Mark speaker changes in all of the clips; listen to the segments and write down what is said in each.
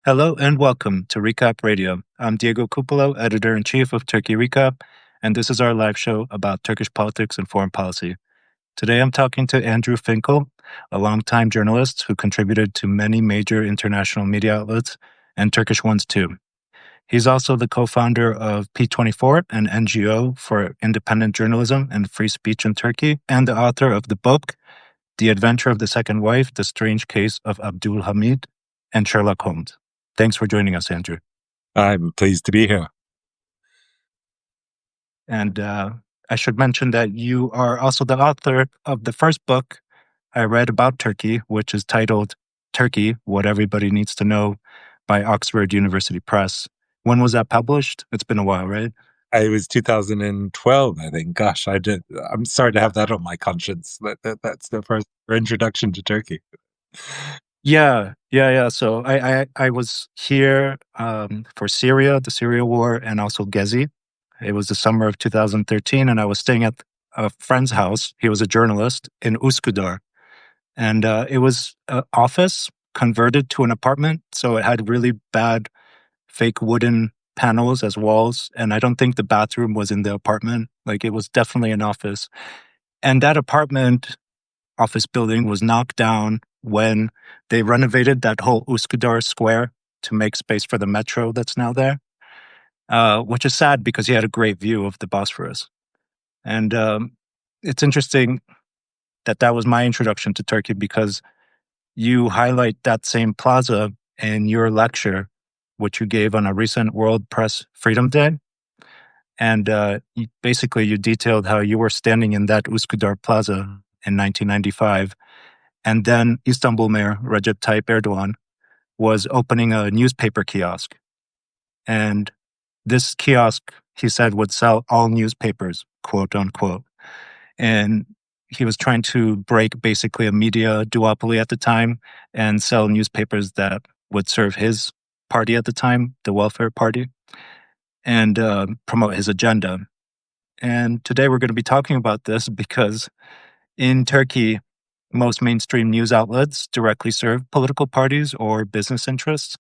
Speaker 1: Hello and welcome to Recap Radio. I'm Diego Cupolo, editor-in-chief of Turkey Recap, and this is our live show about Turkish politics and foreign policy. Today I'm talking to Andrew Finkel, a longtime journalist who contributed to many major international media outlets and Turkish ones too. He's also the co-founder of P24, an NGO for independent journalism and free speech in Turkey, and the author of the book, The Adventure of the Second Wife, The Strange Case of Abdul Hamid, and Sherlock Holmes. Thanks for joining us, Andrew.
Speaker 2: I'm pleased to be here.
Speaker 1: And I should mention that you are also the author of the first book I read about Turkey, which is titled Turkey, What Everybody Needs to Know by Oxford University Press. When was that published? It's been a while, right?
Speaker 2: It was 2012, I think. Gosh, I'm sorry to have that on my conscience. That's the first introduction to Turkey.
Speaker 1: Yeah. So I was here for Syria, the Syria war, and also Gezi. It was the summer of 2013, and I was staying at a friend's house. He was a journalist in Üsküdar. And it was an office converted to an apartment. So it had really bad fake wooden panels as walls. And I don't think the bathroom was in the apartment. Like it was definitely an office. And that apartment office building was knocked down when they renovated that whole Üsküdar square to make space for the metro that's now there, which is sad because he had a great view of the Bosphorus. And it's interesting that was my introduction to Turkey because you highlight that same plaza in your lecture, which you gave on a recent World Press Freedom Day. And you detailed how you were standing in that Üsküdar Plaza in 1995. And then Istanbul Mayor Recep Tayyip Erdoğan was opening a newspaper kiosk. And this kiosk, he said, would sell all newspapers, quote unquote. And he was trying to break basically a media duopoly at the time and sell newspapers that would serve his party at the time, the Welfare Party, and promote his agenda. And today we're going to be talking about this because in Turkey, most mainstream news outlets directly serve political parties or business interests.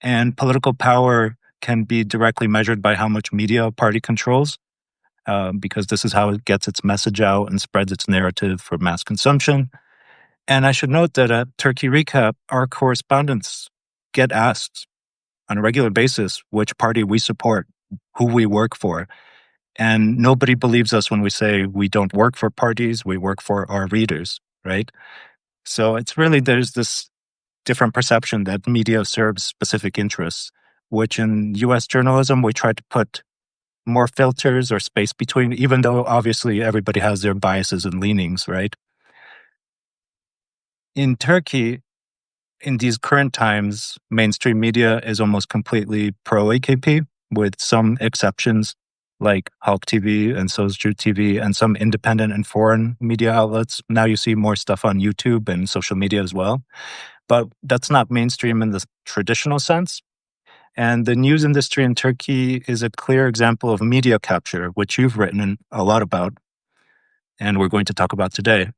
Speaker 1: And political power can be directly measured by how much media a party controls. Because this is how it gets its message out and spreads its narrative for mass consumption. And I should note that at Turkey Recap, our correspondents get asked on a regular basis which party we support, who we work for. And nobody believes us when we say we don't work for parties, we work for our readers, right? So it's really, there's this different perception that media serves specific interests, which in US journalism, we try to put more filters or space between, even though obviously everybody has their biases and leanings, right? In Turkey, in these current times, mainstream media is almost completely pro-AKP, with some exceptions like Halk TV and Sözcü TV and some independent and foreign media outlets. Now you see more stuff on YouTube and social media as well. But that's not mainstream in the traditional sense. And the news industry in Turkey is a clear example of media capture, which you've written a lot about, and we're going to talk about today.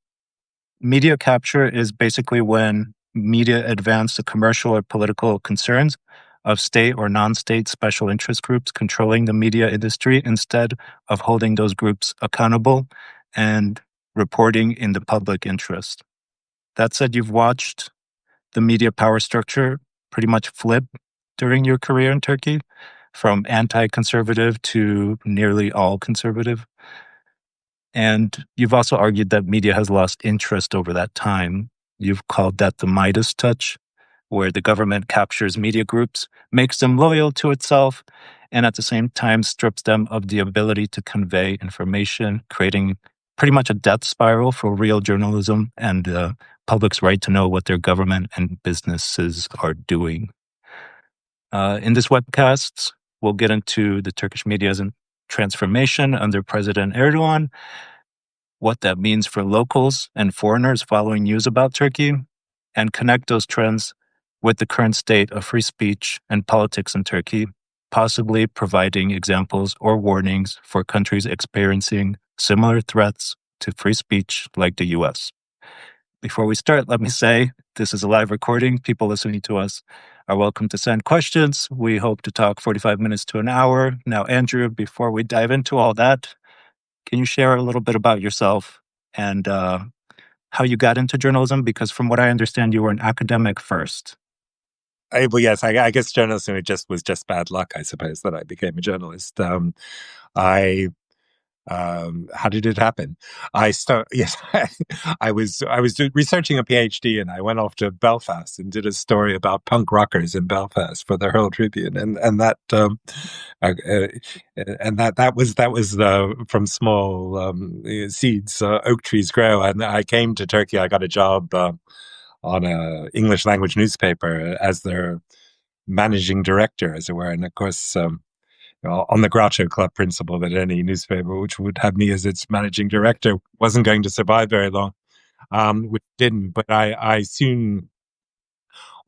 Speaker 1: Media capture is basically when media advance the commercial or political concerns of state or non-state special interest groups controlling the media industry instead of holding those groups accountable and reporting in the public interest. That said, you've watched the media power structure pretty much flip during your career in Turkey, from anti-conservative to nearly all conservative. And you've also argued that media has lost interest over that time. You've called that the Midas touch, where the government captures media groups, makes them loyal to itself, and at the same time strips them of the ability to convey information, creating pretty much a death spiral for real journalism and the public's right to know what their government and businesses are doing. In this webcast, we'll get into the Turkish media's transformation under President Erdoğan, what that means for locals and foreigners following news about Turkey, and connect those trends with the current state of free speech and politics in Turkey, possibly providing examples or warnings for countries experiencing similar threats to free speech like the US. before we start, let me say this is a live recording. People listening to us are welcome to send questions. We hope to talk 45 minutes to an hour. Now, Andrew, before we dive into all that, can you share a little bit about yourself and how you got into journalism? Because from what I understand, you were an academic first.
Speaker 2: Well, yes, I guess journalism was just bad luck, I suppose, that I became a journalist. I how did it happen? Yes, I was researching a PhD, and I went off to Belfast and did a story about punk rockers in Belfast for the Herald Tribune, uh, uh, that was from small seeds, oak trees grow. And I came to Turkey. I got a job on a English language newspaper as their managing director, as it were, and of course. On the Groucho Club principle that any newspaper which would have me as its managing director wasn't going to survive very long, which didn't. But I soon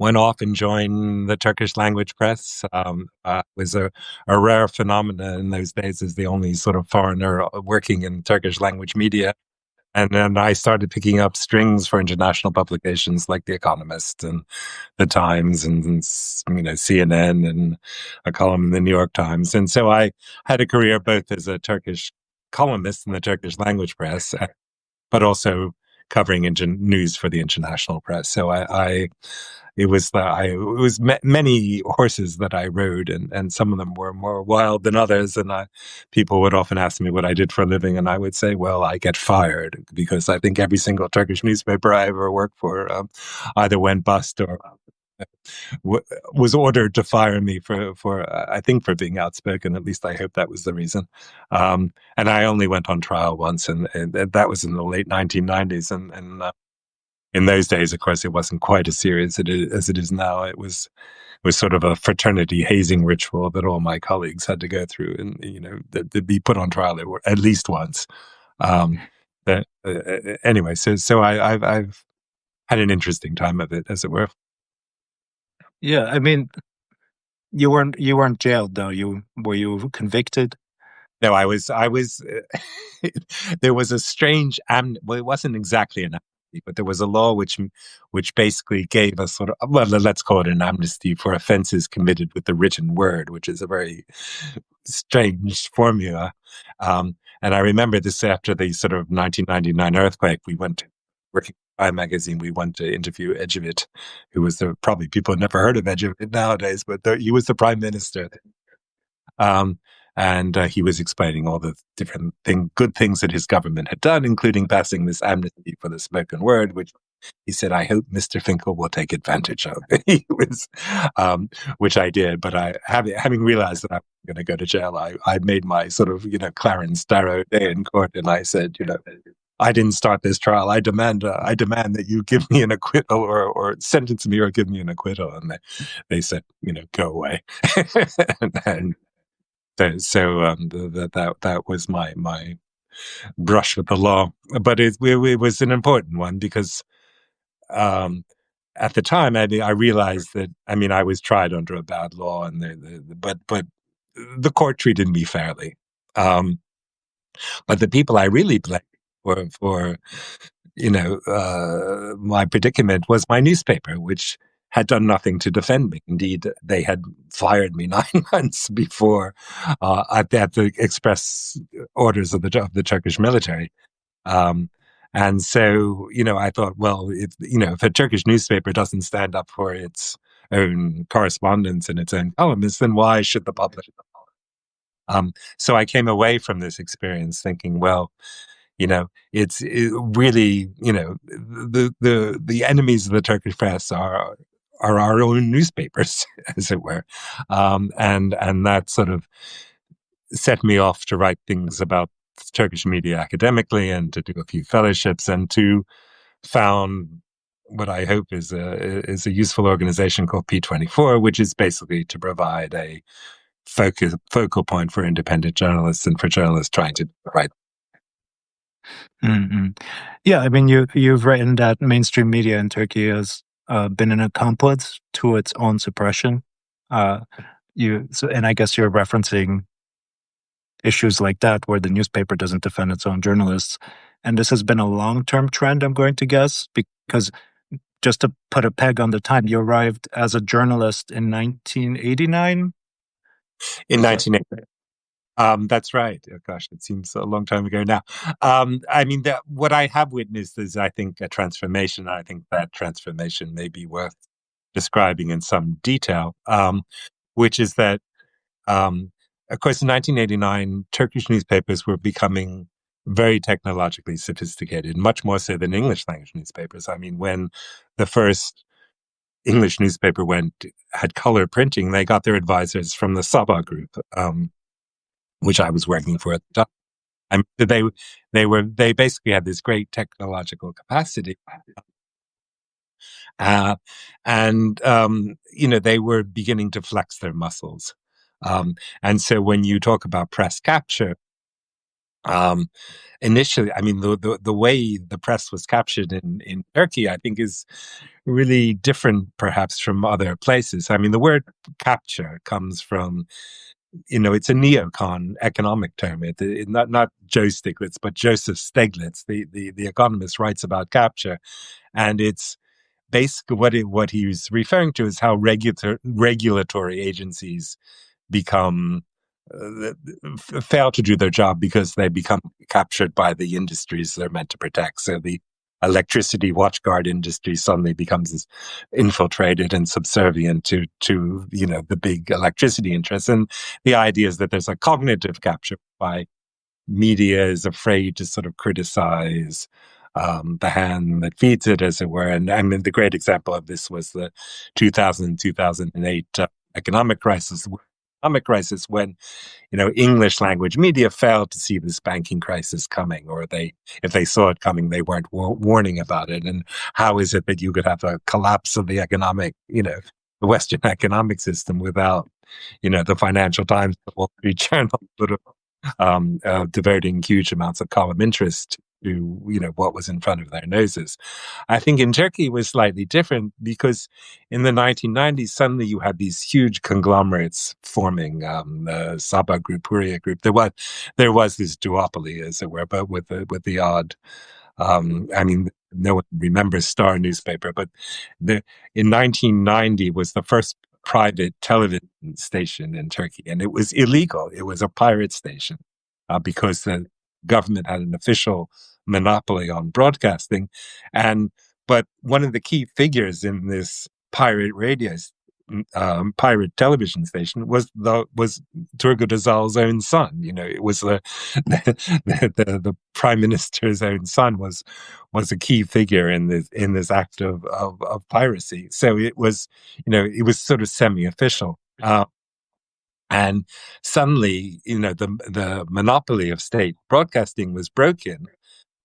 Speaker 2: went off and joined the Turkish language press. Was a rare phenomenon in those days as the only sort of foreigner working in Turkish language media. And then I started picking up strings for international publications like The Economist and The Times and CNN and a column in the New York Times. And so I had a career both as a Turkish columnist in the Turkish language press, but also covering news for the international press. So it was many horses that I rode, and some of them were more wild than others. And people would often ask me what I did for a living, and I would say, "Well, I get fired," because I think every single Turkish newspaper I ever worked for either went bust or was ordered to fire me I think for being outspoken. At least I hope that was the reason. And I only went on trial once, and that was in the late 1990s, and in those days, of course, it wasn't quite as serious as it is now. It was sort of a fraternity hazing ritual that all my colleagues had to go through, and to be put on trial at least once. Anyway, so I've had an interesting time of it, as it were.
Speaker 1: Yeah, I mean, you weren't jailed though. Were you convicted?
Speaker 2: No, I was. There was a strange well, it wasn't exactly an amnesty, but there was a law which basically gave a sort of, well, let's call it an amnesty for offences committed with the written word, which is a very strange formula. And I remember this after the sort of 1999 earthquake. We went to working for Time magazine. We went to interview Ecevit, who was probably people had never heard of Ecevit nowadays, but he was the prime minister. Um, and he was explaining all the different good things that his government had done, including passing this amnesty for the spoken word, which he said, "I hope Mr. Finkel will take advantage of." He was, which I did, but having realized that I was going to go to jail, I made my sort of Clarence Darrow day in court, and I said, I didn't start this trial. I demand that you give me an acquittal, or sentence me, or give me an acquittal. And they said, go away. and so that was my brush with the law, but it was an important one because um, at the time I realized that I was tried under a bad law, and but the court treated me fairly. But the people I really blamed for my predicament was my newspaper, which had done nothing to defend me. Indeed, they had fired me 9 months before at the express orders of the Turkish military. Um, and so, I thought, well, if a Turkish newspaper doesn't stand up for its own correspondents and its own columnists, then why should the public? So I came away from this experience thinking, well, it's really, the enemies of the Turkish press are our own newspapers, as it were, and that sort of set me off to write things about Turkish media academically, and to do a few fellowships, and to found what I hope is a useful organization called P24, which is basically to provide a focal point for independent journalists and for journalists trying to write.
Speaker 1: Mm-hmm. Yeah, I mean, you've written that mainstream media in Turkey has been an accomplice to its own suppression. And I guess you're referencing issues like that where the newspaper doesn't defend its own journalists, and this has been a long-term trend, I'm going to guess, Because just to put a peg on the time, you arrived as a journalist in 1989.
Speaker 2: In 1980. That's right. Oh, gosh, it seems a long time ago now. I mean, what I have witnessed is, I think, a transformation. I think that transformation may be worth describing in some detail, which is that, of course, in 1989, Turkish newspapers were becoming very technologically sophisticated, much more so than English language newspapers. I mean, when the first English newspaper had color printing, they got their advisors from the Sabah group, which I was working for at the time. I mean, they basically had this great technological capacity, uh, and they were beginning to flex their muscles. And so when you talk about press capture, um, initially, I mean, the way the press was captured in Turkey, I think, is really different, perhaps, from other places. I mean, the word capture comes from, it's a neocon economic term. Not Joe Stiglitz, but Joseph Stiglitz, the economist, writes about capture, and it's basically what he's referring to is how regulatory agencies become fail to do their job because they become captured by the industries they're meant to protect. So the electricity watchguard industry suddenly becomes infiltrated and subservient to the big electricity interests. And the idea is that there's a cognitive capture by media is afraid to sort of criticize the hand that feeds it, as it were. And I mean, the great example of this was the 2008 economic crisis. Economic crisis, when English language media failed to see this banking crisis coming, or if they saw it coming, they weren't warning about it. And how is it that you could have a collapse of the the Western economic system without, the Financial Times, the Wall Street Journal, sort of diverting huge amounts of column interest to what was in front of their noses. I think in Turkey it was slightly different because in the 1990s suddenly you had these huge conglomerates forming, the Sabah Group, Hurriya Group. There was this duopoly, as it were, but with the odd. I mean, no one remembers Star newspaper, but in 1990 was the first private television station in Turkey, and it was illegal. It was a pirate station because the government had an official monopoly on broadcasting, but one of the key figures in this pirate television station was Turgut Özal's own son. It was the prime minister's own son was a key figure in this act of piracy. So it was sort of semi-official. And suddenly, the monopoly of state broadcasting was broken.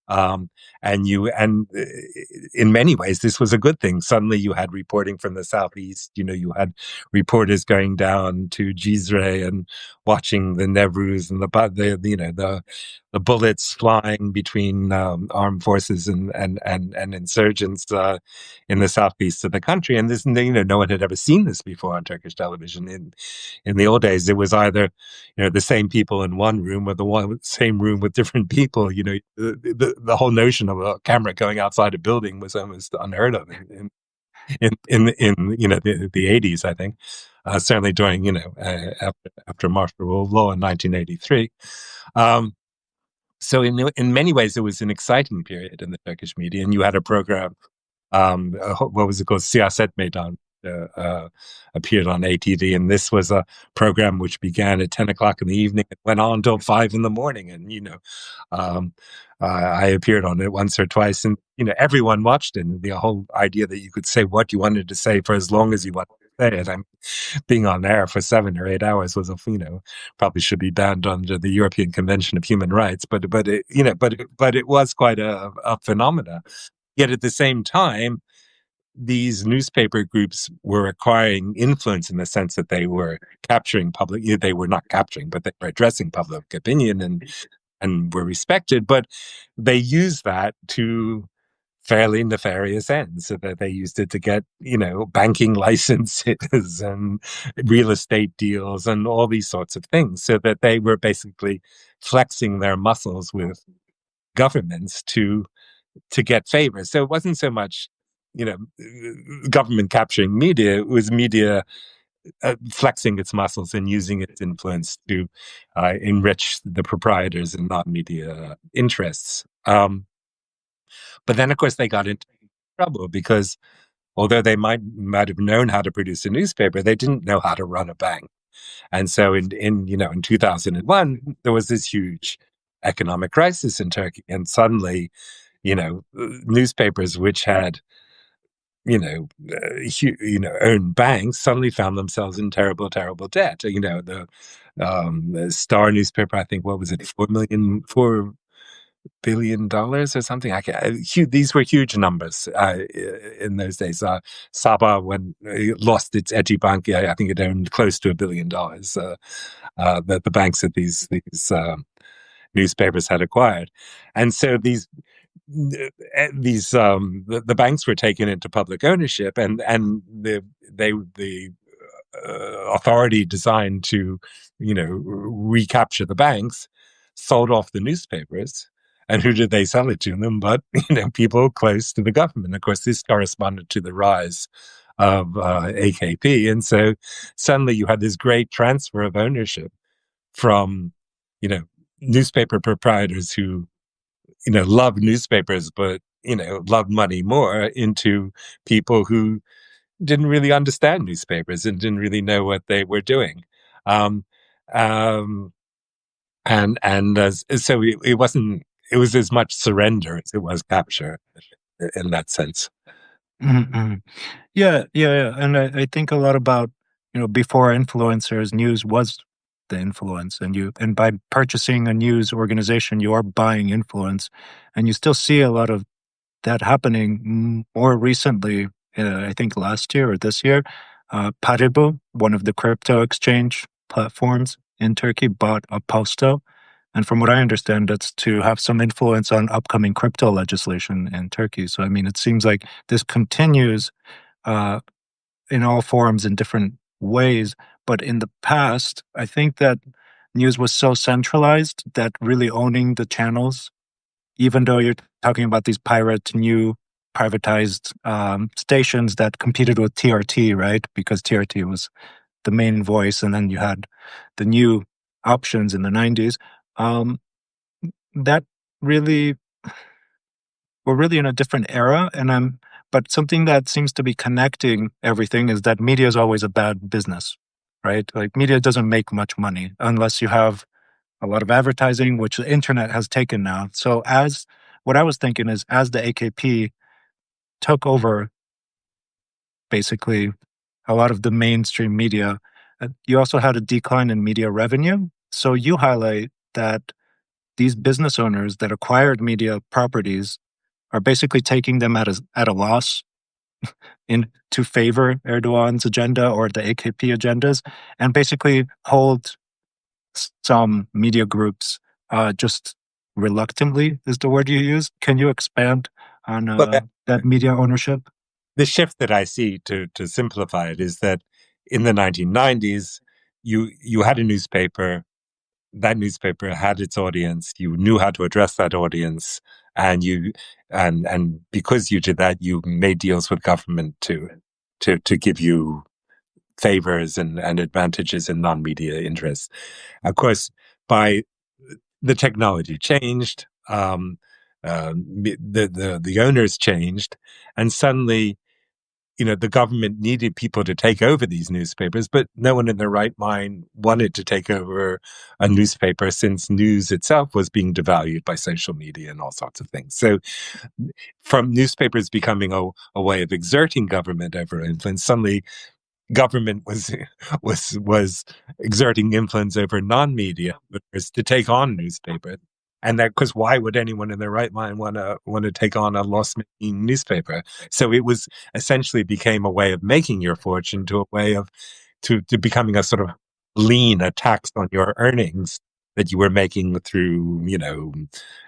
Speaker 2: Um, and in many ways, this was a good thing. Suddenly you had reporting from the Southeast, you had reporters going down to Cizre and watching the Nevruz and the bullets flying between armed forces and insurgents in the southeast of the country. And this, no one had ever seen this before on Turkish television. In the old days, it was either the same people in one room, or the same room with different people. The whole notion of a camera going outside a building was almost unheard of in the 80s, I think. Certainly during after martial law in 1983. So in many ways, it was an exciting period in the Turkish media, and you had a program. What was it called? Siyaset Meydan. Appeared on ATV, and this was a program which began at 10 o'clock in the evening and went on until 5 in the morning. And I appeared on it once or twice, and everyone watched it. And the whole idea that you could say what you wanted to say for as long as you wanted to say it. I'm being on air for 7 or 8 hours was probably should be banned under the European Convention of Human Rights, but it was quite a phenomena. Yet at the same time, these newspaper groups were acquiring influence in the sense that they were capturing public. They were not capturing, but they were addressing public opinion and were respected. But they used that to fairly nefarious ends, so that they used it to get banking licenses and real estate deals and all these sorts of things, so that they were basically flexing their muscles with governments to get favors. So it wasn't so much government capturing media. It was media flexing its muscles and using its influence to enrich the proprietors and non-media interests. But then, of course, they got into trouble because although they might have known how to produce a newspaper, they didn't know how to run a bank. And so, in 2001, there was this huge economic crisis in Turkey, and suddenly, newspapers which had owned banks suddenly found themselves in terrible, terrible debt. The Star newspaper, I think, what was it, $4 billion or something. These were huge numbers in those days. Sabah, when it lost its edgy bank, I think it owned close to $1 billion. That the banks that these newspapers had acquired, and so the banks were taken into public ownership, and the authority designed to recapture the banks sold off the newspapers. And who did they sell it to them but people close to the government? Of course, this corresponded to the rise of AKP, and so suddenly you had this great transfer of ownership from newspaper proprietors who loved newspapers but loved money more, into people who didn't really understand newspapers and didn't really know what they were doing. Um, um, so it wasn't. It was as much surrender as it was capture, in that sense.
Speaker 1: Mm-hmm. Yeah. And I think a lot about, before influencers, news was the influence, and by purchasing a news organization, you are buying influence, and you still see a lot of that happening more recently. I think last year or this year, Paribu, one of the crypto exchange platforms in Turkey, bought a Posto. And from what I understand, that's to have some influence on upcoming crypto legislation in Turkey. So, I mean, it seems like this continues uh, in all forms in different ways. But in the past, I think that news was so centralized that really owning the channels, even though you're talking about these new privatized stations that competed with TRT, right? Because TRT was the main voice, and then you had the new options in the 90s. Um, that really, we're really in a different era, but something that seems to be connecting everything is that media is always a bad business, right? Like media doesn't make much money unless you have a lot of advertising, which the internet has taken now. So what I was thinking is, as the AKP took over basically a lot of the mainstream media, you also had a decline in media revenue. So you highlight that these business owners that acquired media properties are basically taking them at a loss in to favor Erdogan's agenda or the AKP agendas, and basically hold some media groups just reluctantly, is the word you use. Can you expand on
Speaker 2: Well,
Speaker 1: that media ownership?
Speaker 2: the shift that I see, to simplify it, is that in the 1990s, you had a newspaper. That newspaper had its audience. You knew how to address that audience, and because you did that, you made deals with government to give you favors and advantages in non-media interests. Of course, by the technology changed, the owners changed, and suddenly, the government needed people to take over these newspapers, but no one in their right mind wanted to take over a newspaper, since news itself was being devalued by social media and all sorts of things. So, from newspapers becoming a way of exerting government over influence, suddenly government was exerting influence over non-media to take on newspapers. And that, because why would anyone in their right mind want to take on a loss-making newspaper? So it was essentially became a way of making your fortune, to a way of to becoming a sort of a tax on your earnings that you were making through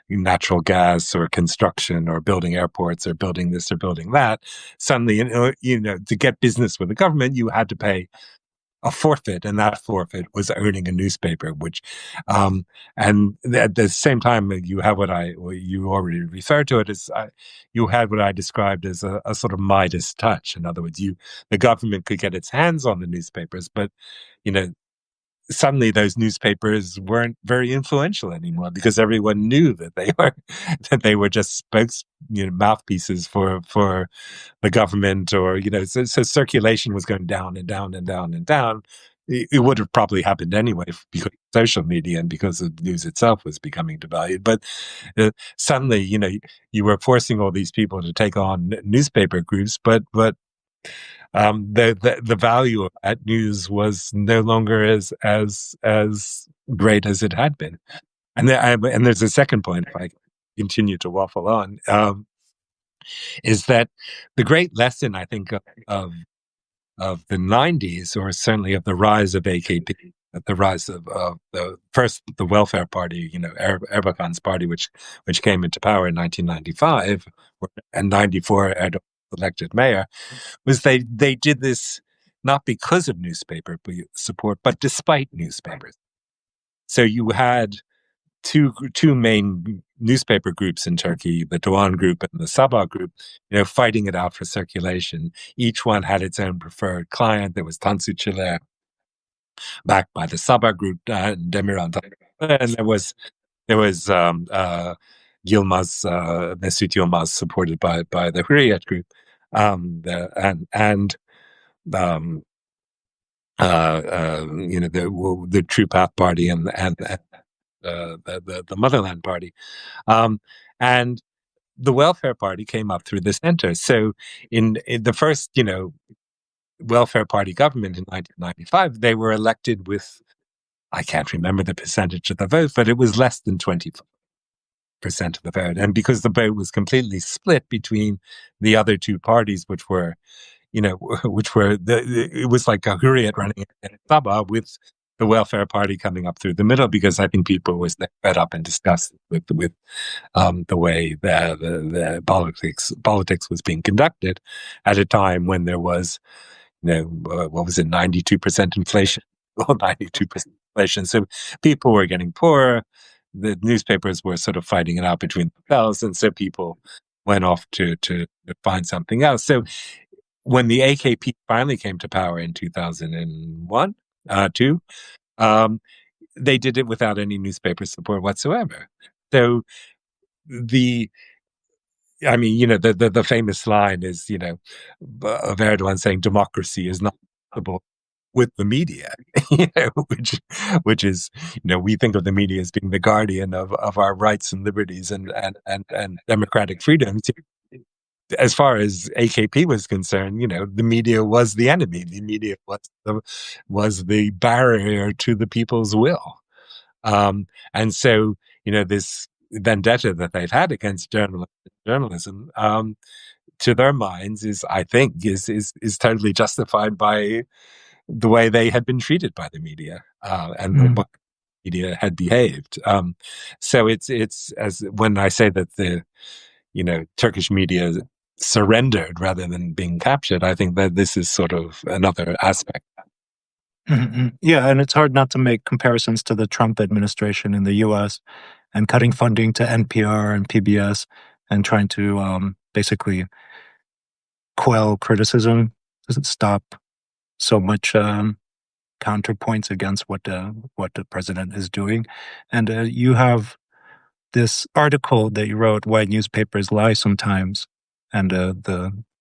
Speaker 2: natural gas or construction or building airports or building this or building that. Suddenly, to get business with the government, you had to pay a forfeit, and that forfeit was owning a newspaper, which, and at the same time, you have what you already referred to it as, you had what I described as a sort of Midas touch. In other words, the government could get its hands on the newspapers, but, you know, suddenly those newspapers weren't very influential anymore because everyone knew that they were that they were just mouthpieces for the government, or so circulation was going down and down and down and down. It would have probably happened anyway because of social media and because the news itself was becoming devalued. But suddenly, you were forcing all these people to take on newspaper groups, but the value of that news was no longer as great as it had been. And there's a second point, if I continue to waffle on, is that the great lesson, I think, of the 90s, or certainly of the rise of AKP, the rise of the Welfare Party, Erdogan's party, which came into power in 1995, and 94 Erdogan elected mayor, was they did this not because of newspaper support, but despite newspapers. So you had two main newspaper groups in Turkey, the Doğan group and the Sabah group, fighting it out for circulation. Each one had its own preferred client. There was Tansu Çiller, backed by the Sabah group, Demirhan, and there was Yilmaz, Mesut Yilmaz, supported by the Hürriyet group, and the True Path Party and the Motherland Party, and the Welfare Party came up through the center. So in the first, Welfare Party government in 1995, they were elected with, I can't remember the percentage of the vote, but it was less than 20% of the vote. And because the vote was completely split between the other two parties, which were it was like a Hurriyet running in Sabah, with the Welfare Party coming up through the middle, because I think people were fed up and disgusted with the way the politics was being conducted at a time when there was, what was it, 92% inflation, well, 92% inflation. So people were getting poorer. The newspapers were sort of fighting it out between themselves, and so people went off to find something else. So when the AKP finally came to power in 2001, 2, they did it without any newspaper support whatsoever. So the famous line is, of Erdogan saying democracy is not possible with the media, which is, we think of the media as being the guardian of our rights and liberties and democratic freedoms. As far as AKP was concerned, the media was the enemy. The media was the barrier to the people's will. And so, this vendetta that they've had against journalism, to their minds, I think, is totally justified by the way they had been treated by the media, and the way the media had behaved. So it's as when I say that the Turkish media surrendered rather than being captured, I think that this is sort of another aspect.
Speaker 1: Mm-hmm. Yeah, and it's hard not to make comparisons to the Trump administration in the U.S. and cutting funding to NPR and PBS and trying to basically quell criticism, stop so much counterpoints against what the president is doing. And you have this article that you wrote, "Why Newspapers Lie Sometimes," and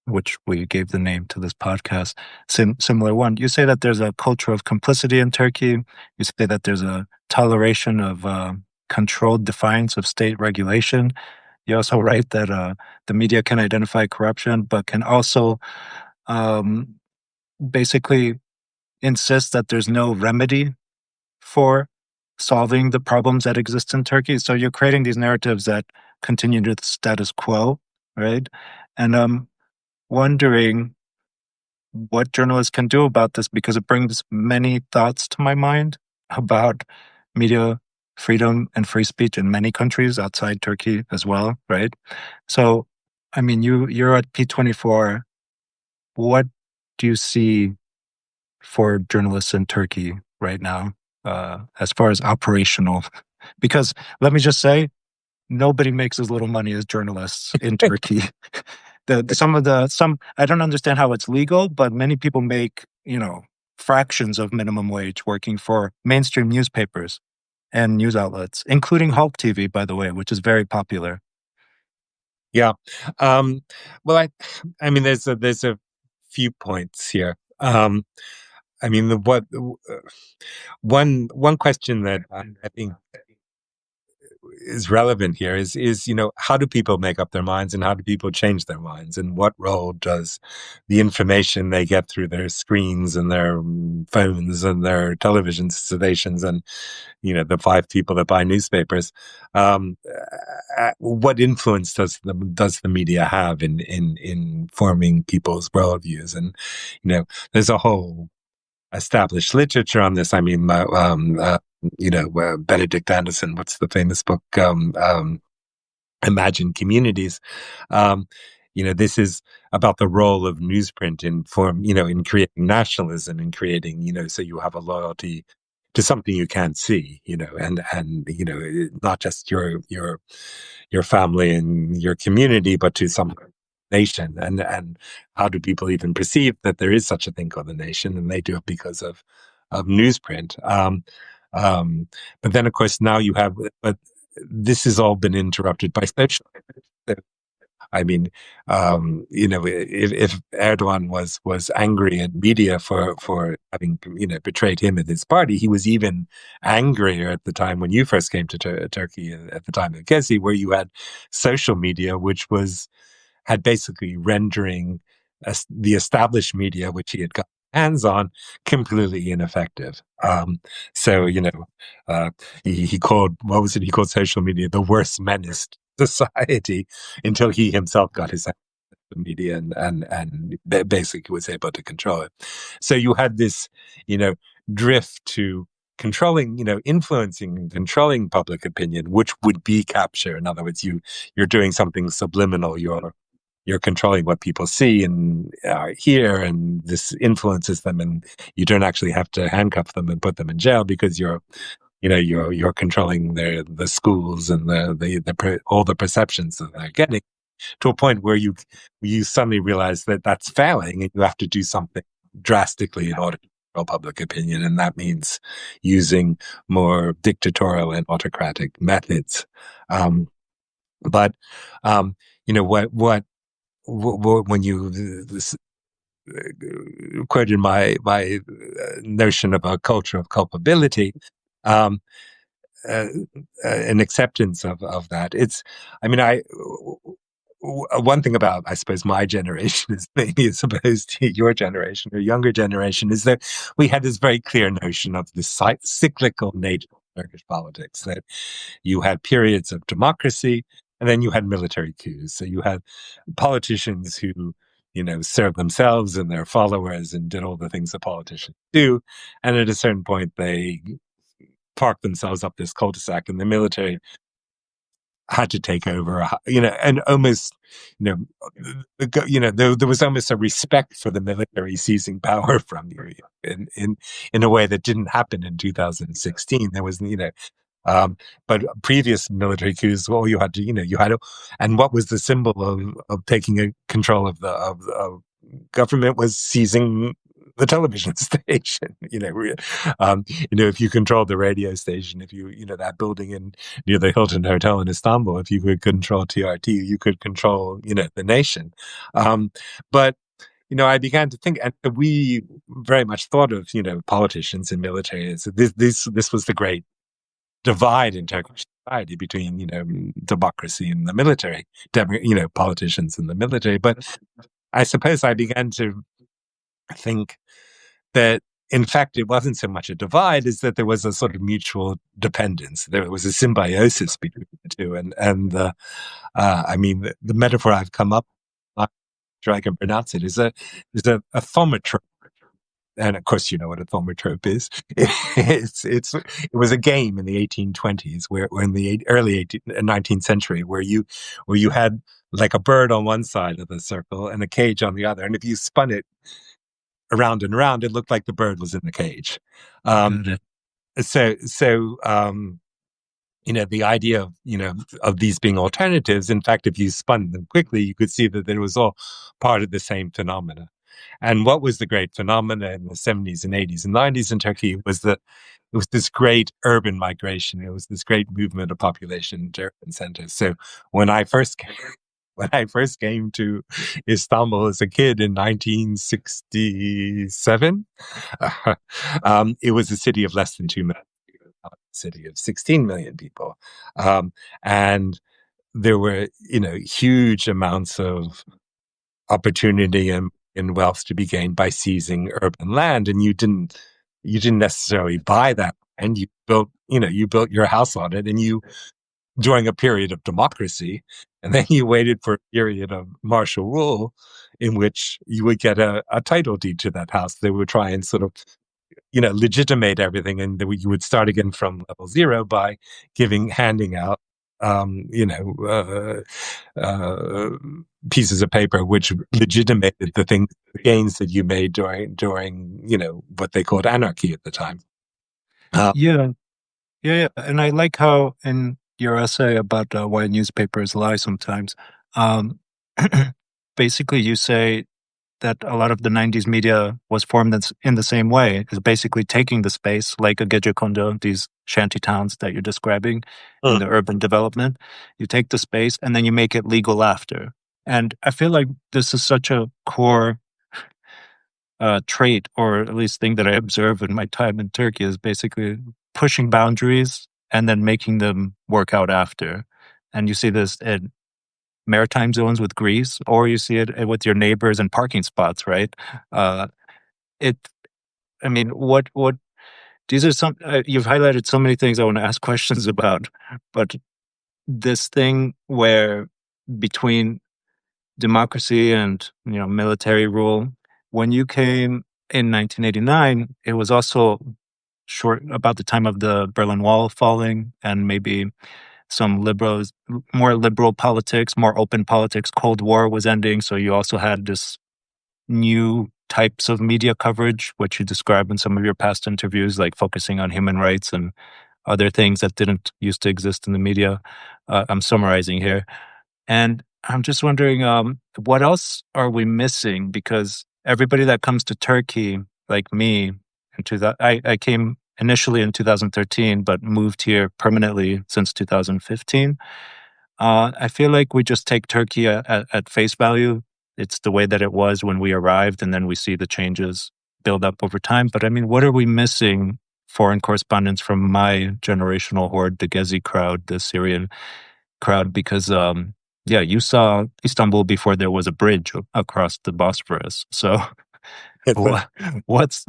Speaker 1: which we gave the name to this podcast, similar one. You say that there's a culture of complicity in Turkey. You say that there's a toleration of controlled defiance of state regulation. You also write that the media can identify corruption, but can also basically insist that there's no remedy for solving the problems that exist in Turkey. So you're creating these narratives that continue to the status quo, right? And I'm wondering what journalists can do about this, because it brings many thoughts to my mind about media freedom and free speech in many countries outside Turkey as well, right? So, I mean, you're at P24. What do you see for journalists in Turkey right now, as far as operational. Because let me just say, nobody makes as little money as journalists in Turkey. Some I don't understand how it's legal, but many people make, fractions of minimum wage working for mainstream newspapers and news outlets, including Hulk TV, by the way, which is very popular.
Speaker 2: Yeah. Um, well, I mean, there's a few points here. I mean, one question that I think is relevant here is how do people make up their minds and how do people change their minds, and what role does the information they get through their screens and their phones and their television stations and the five people that buy newspapers, um, what influence does the media have in forming people's worldviews? And there's a whole established literature on this. I mean, Benedict Anderson, what's the famous book? Imagined Communities. Um, this is about the role of newsprint in creating nationalism and creating, so you have a loyalty to something you can't see, and not just your family and your community, but to some nation. And how do people even perceive that there is such a thing called a nation? And they do it because of newsprint. Um, but then, of course, now you have, but this has all been interrupted by social. I mean, if Erdogan was angry at media for having betrayed him and his party, he was even angrier at the time when you first came to Turkey at the time of Gezi, where you had social media, which had basically rendering the established media, which he had got hands on, completely ineffective. So he called, what was it? He called social media the worst menace to society until he himself got his media and basically was able to control it. So you had this, drift to controlling, influencing and controlling public opinion, which would be capture. In other words, you're doing something subliminal. You're controlling what people see and hear, and this influences them, and you don't actually have to handcuff them and put them in jail because you're controlling the schools and all the perceptions that they're getting, to a point where you suddenly realize that that's failing and you have to do something drastically in order to control public opinion, and that means using more dictatorial and autocratic methods. But when you quoted my notion of a culture of culpability, um, uh, an acceptance of that. I mean, one thing about, I suppose, my generation is maybe as opposed to your generation or younger generation is that we had this very clear notion of the cyclical nature of Turkish politics, that you had periods of democracy and then you had military coups. So you had politicians who, served themselves and their followers and did all the things that politicians do. And at a certain point, they parked themselves up this cul-de-sac, and the military had to take over, and almost, there was almost a respect for the military seizing power from you in a way that didn't happen in 2016. There was, but previous military coups, well, and what was the symbol of taking control of government was seizing the television station. If you controlled the radio station, if that building near the Hilton Hotel in Istanbul, if you could control TRT, you could control, the nation. But I began to think, and we very much thought of, politicians and military as this was the great divide in Turkish society between, democracy and the military, politicians and the military. But I suppose I began to think that, in fact, it wasn't so much a divide as that there was a sort of mutual dependence. There was a symbiosis between the two. I mean, the metaphor I've come up, I'm not sure I can pronounce it, is a thaumatrope. And of course, you know what a thaumatrope is. It was a game in the 1820s, where in the early 19th century, where you had like a bird on one side of the circle and a cage on the other, and if you spun it around and around, it looked like the bird was in the cage. Um,
Speaker 1: Got it.
Speaker 2: so the idea of of these being alternatives. In fact, if you spun them quickly, you could see that it was all part of the same phenomena. And what was the great phenomena in the 70s and 80s and 90s in Turkey was that it was this great urban migration. It was this great movement of population into urban centers. So when I first came, when I first came to Istanbul as a kid in 1967, it was a city of less than 2 million, a city of 16 million people. And there were, huge amounts of opportunity and wealth to be gained by seizing urban land. And you didn't necessarily buy that. And you built your house on it, and during a period of democracy, and then you waited for a period of martial rule in which you would get a title deed to that house. They would try and sort of legitimate everything, and you would start again from level zero by handing out, um, you know, pieces of paper which legitimated the gains that you made during what they called anarchy at the time. Uh,
Speaker 1: Yeah, yeah. And I like how in your essay about why newspapers lie sometimes, um, basically you say that a lot of the 90s media was formed in the same way, is basically taking the space like a Gecekondu, these shanty towns that you're describing in
Speaker 2: mm,
Speaker 1: the urban development. You take the space and then you make it legal after. And I feel like this is such a core trait, or at least thing that I observe in my time in Turkey, is basically pushing boundaries and then making them work out after. And you see this in maritime zones with Greece, or you see it with your neighbors and parking spots, right? Uh, it, I mean, what, these are some, you've highlighted so many things I want to ask questions about, but this thing where between democracy and, military rule, when you came in 1989, it was also short about the time of the Berlin Wall falling and maybe some liberals, more liberal politics, more open politics. Cold War was ending. So you also had this new types of media coverage, which you describe in some of your past interviews, like focusing on human rights and other things that didn't used to exist in the media. I'm summarizing here. And I'm just wondering, what else are we missing? Because everybody that comes to Turkey, like me, I came initially in 2013, but moved here permanently since 2015. I feel like we just take Turkey at face value. It's the way that it was when we arrived, and then we see the changes build up over time. But I mean, what are we missing? Foreign correspondents from my generational horde, the Gezi crowd, the Syrian crowd, because yeah, you saw Istanbul before there was a bridge across the Bosphorus. So
Speaker 2: it's a,
Speaker 1: what's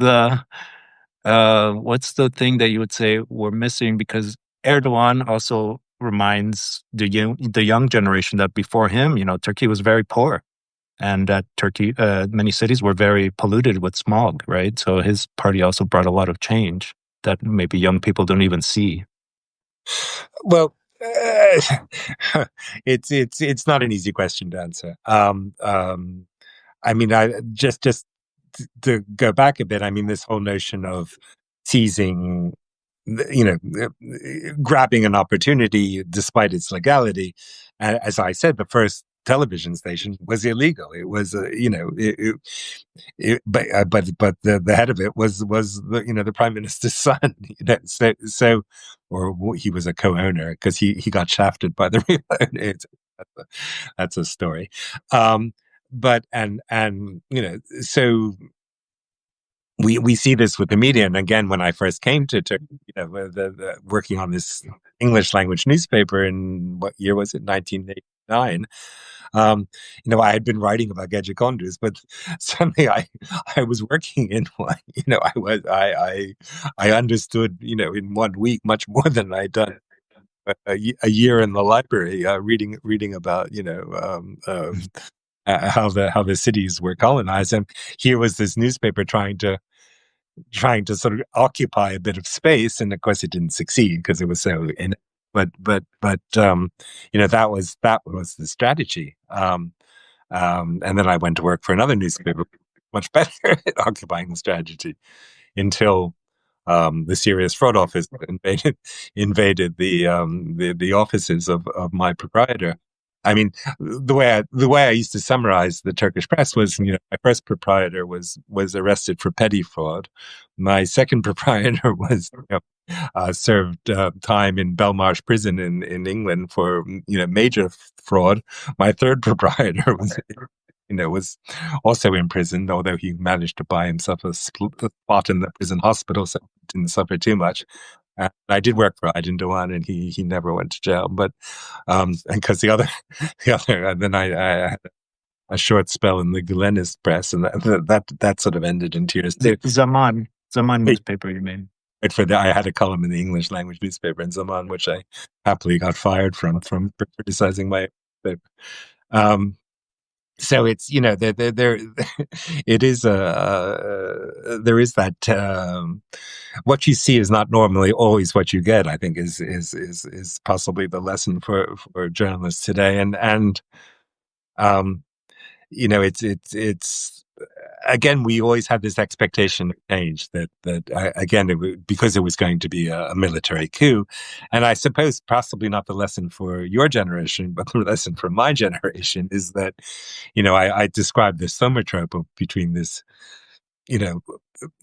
Speaker 1: what's the thing that you would say we're missing? Because Erdogan also reminds the young generation that before him, Turkey was very poor, and that Turkey, many cities were very polluted with smog, right? So his party also brought a lot of change that maybe young people don't even see.
Speaker 2: well, it's not an easy question to answer. I mean, I just to go back a bit. I mean, this whole notion of seizing, grabbing an opportunity despite its legality. As I said, the first television station was illegal. It was, but the head of it was the prime minister's son. Or he was a co-owner because he got shafted by the real owner. That's a story. But and so we see this with the media. And again, when I first came to Turkey, working on this English language newspaper in what year was it, 1989. I had been writing about Gecekondus, but suddenly I was working in one. I understood in 1 week much more than I'd done a year in the library, reading about how the cities were colonized. And here was this newspaper trying to sort of occupy a bit of space, and of course it didn't succeed because it was so in. But that was the strategy. And then I went to work for another newspaper much better at occupying the strategy until the serious fraud office invaded the offices of my proprietor. I mean, the way I used to summarize the Turkish press was, my first proprietor was arrested for petty fraud. My second proprietor was served time in Belmarsh prison in England for major fraud. My third proprietor was also imprisoned, although he managed to buy himself a spot in the prison hospital, so he didn't suffer too much. I did work for Aydin Doğan, and he never went to jail. But because and then I had a short spell in the Gulenist press, and that sort of ended in tears too.
Speaker 1: Zaman newspaper, you mean?
Speaker 2: I had a column in the English language newspaper in Zaman, which I happily got fired from criticizing my paper. So it's there it is there is that what you see is not normally always what you get. I think is possibly the lesson for journalists today, and um, it's again, we always had this expectation of change that again, because it was going to be a military coup. And I suppose possibly not the lesson for your generation, but the lesson for my generation is that, I described this summer trope between this, you know,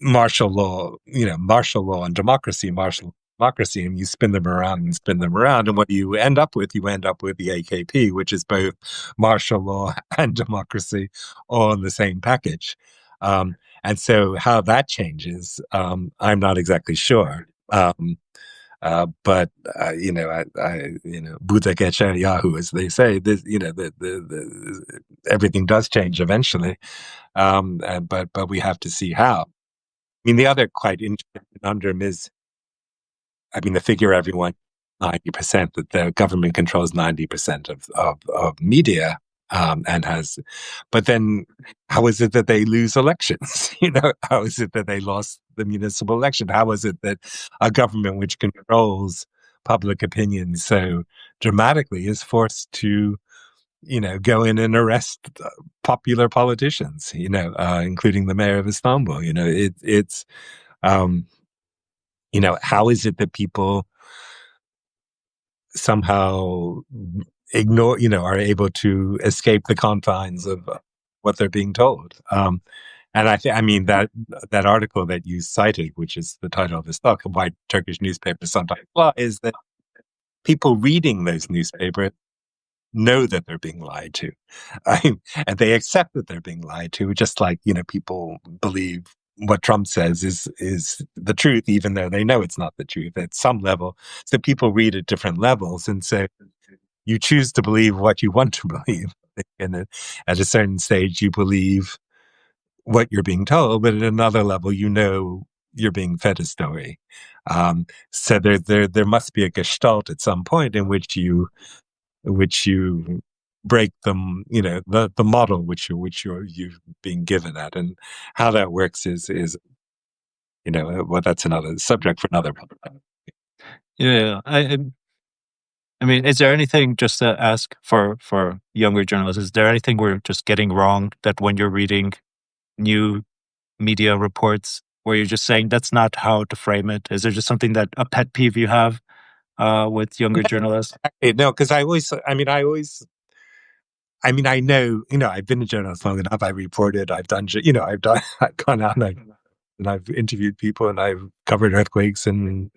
Speaker 2: martial law and democracy, and you spin them around and spin them around. And what you end up with? You end up with the AKP, which is both martial law and democracy all in the same package. And so how that changes, I'm not exactly sure. But Buddha geçer Yahoo, as they say. This, everything does change eventually, but we have to see how. I mean, the other quite interesting conundrum is, I mean, the figure everyone 90% that the government controls 90% of media, and has, but then how is it that they lose elections? How is it that they lost the municipal election? How is it that a government which controls public opinion so dramatically is forced to, go in and arrest popular politicians, including the mayor of Istanbul? Um, how is it that people somehow ignore, are able to escape the confines of what they're being told? And I mean, that article that you cited, which is the title of this book, Why Turkish Newspapers Sometimes Lie, is that people reading those newspapers know that they're being lied to. And they accept that they're being lied to, just like, people believe what Trump says is the truth, even though they know it's not the truth at some level. So people read at different levels. And so you choose to believe what you want to believe. And at a certain stage, you believe what you're being told, but at another level, you're being fed a story. So there must be a gestalt at some point in which you break them, the model you've been given at, and how that works is well, that's another subject for another.
Speaker 1: Yeah, I mean, is there anything, just to ask for younger journalists, is there anything we're just getting wrong, that when you're reading new media reports where you're just saying that's not how to frame it? Is there just something, that a pet peeve you have with younger journalists?
Speaker 2: No, because I know, I've been a journalist long enough. I reported, I've done, I've gone out and I've interviewed people, and I've covered earthquakes and,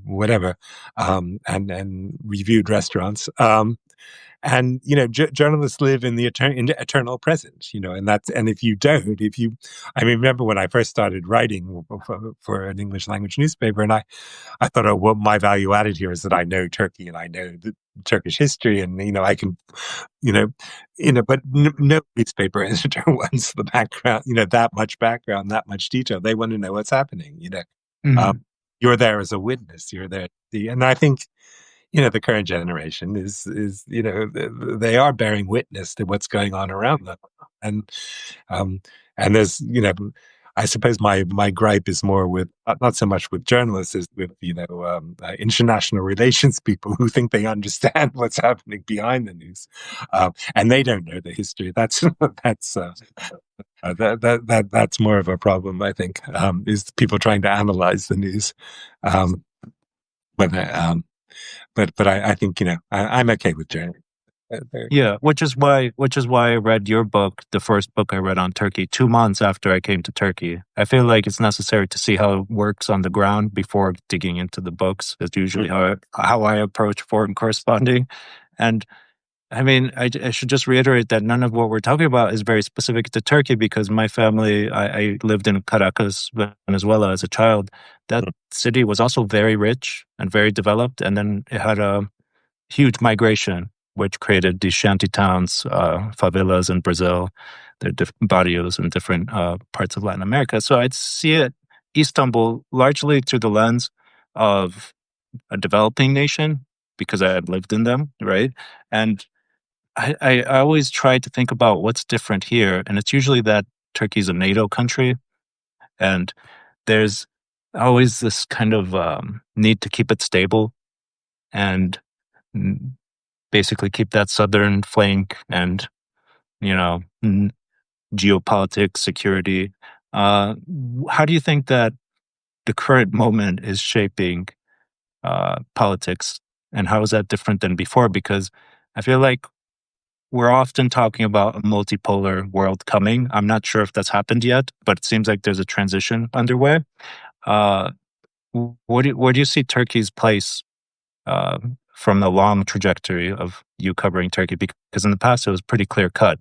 Speaker 2: whatever, and reviewed restaurants. And journalists live in the eternal present, and if you don't, I mean, remember when I first started writing for an English language newspaper, and I thought, oh, well, my value added here is that I know Turkey and I know the Turkish history, and I can, but no newspaper editor wants the background, that much background, that much detail. They want to know what's happening.
Speaker 1: Mhm.
Speaker 2: You're there as a witness. You're there, and I think the current generation is they are bearing witness to what's going on around them, and um, and there's I suppose my gripe is more with not so much with journalists as with international relations people who think they understand what's happening behind the news, and they don't know the history. That's That's more of a problem, I think, is people trying to analyze the news. Um, but I think I'm okay with journalism.
Speaker 1: Yeah, which is why I read your book, the first book I read on Turkey, 2 months after I came to Turkey. I feel like it's necessary to see how it works on the ground before digging into the books. It's usually how I approach foreign corresponding. And I mean, I should just reiterate that none of what we're talking about is very specific to Turkey because my family, I lived in Caracas, Venezuela as a child. That city was also very rich and very developed. And then it had a huge migration, which created these shanty towns, favelas in Brazil, their barrios in different parts of Latin America. So I'd see it, Istanbul, largely through the lens of a developing nation because I had lived in them, right? And I always try to think about what's different here. And it's usually that Turkey's a NATO country. And there's always this kind of need to keep it stable and mm, basically keep that southern flank and, you know, geopolitics, security. How do you think that the current moment is shaping politics? And how is that different than before? Because I feel like we're often talking about a multipolar world coming. I'm not sure if that's happened yet, but it seems like there's a transition underway. Uh, where do you see Turkey's place from the long trajectory of you covering Turkey? Because in the past it was pretty clear cut.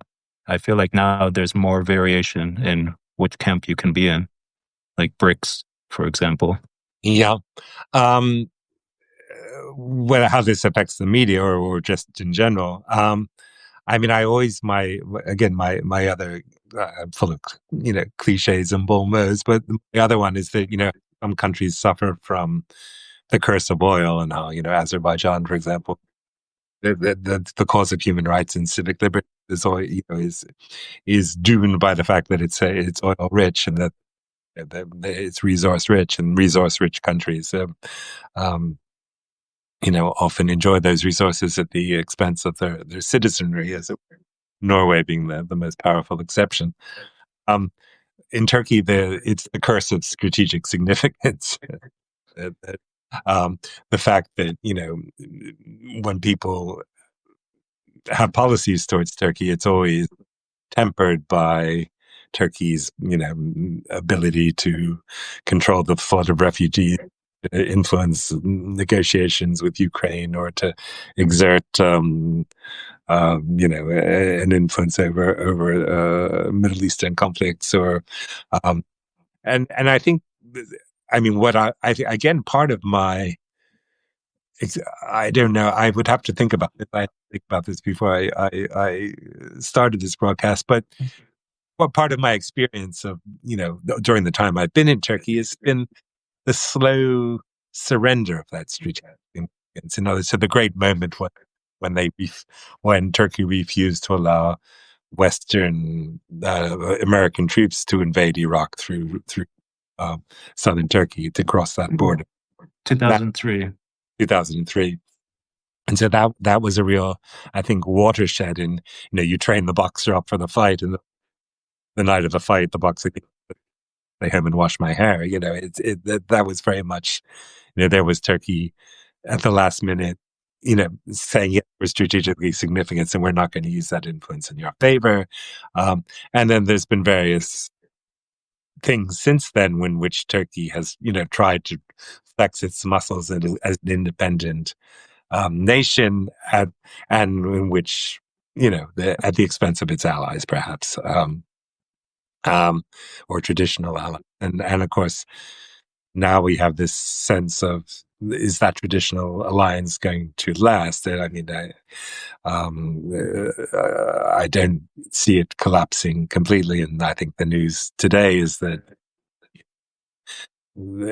Speaker 1: I feel like now there's more variation in which camp you can be in, like BRICS, for example.
Speaker 2: Yeah. Um, whether how this affects the media or just in general. I mean, I always my other full of cliches and bon mots, but the other one is that some countries suffer from the curse of oil, and how Azerbaijan, for example, the cause of human rights and civic liberty is is doomed by the fact that it's oil rich, and that it's resource rich, and resource rich countries um, often enjoy those resources at the expense of their citizenry, as it were. Norway being the most powerful exception. Um, in Turkey, it's the curse of strategic significance. Uh, the fact that when people have policies towards Turkey, it's always tempered by Turkey's ability to control the flood of refugees, influence negotiations with Ukraine, or to exert an influence over Middle Eastern conflicts, or and I think, I mean, what I think, again, part of my, I don't know, I would have to think about this. I think about this before I started this broadcast, but what part of my experience of during the time I've been in Turkey has been the slow surrender of that strategic significance. So the great moment when when Turkey refused to allow Western American troops to invade Iraq through southern Turkey, to cross that border. That
Speaker 1: 2003.
Speaker 2: 2003. And so that was a real, I think, watershed in, you train the boxer up for the fight, and the night of the fight, the boxer stay home and wash my hair. That was very much, there was Turkey at the last minute, saying, yeah, we're strategically significant, and we're not going to use that influence in your favor. And then there's been various things since then, in which Turkey has, tried to flex its muscles as an independent nation, and in which, at the expense of its allies, perhaps. Or traditional ally. And of course, now we have this sense of, is that traditional alliance going to last? And I mean, I don't see it collapsing completely. And I think the news today is that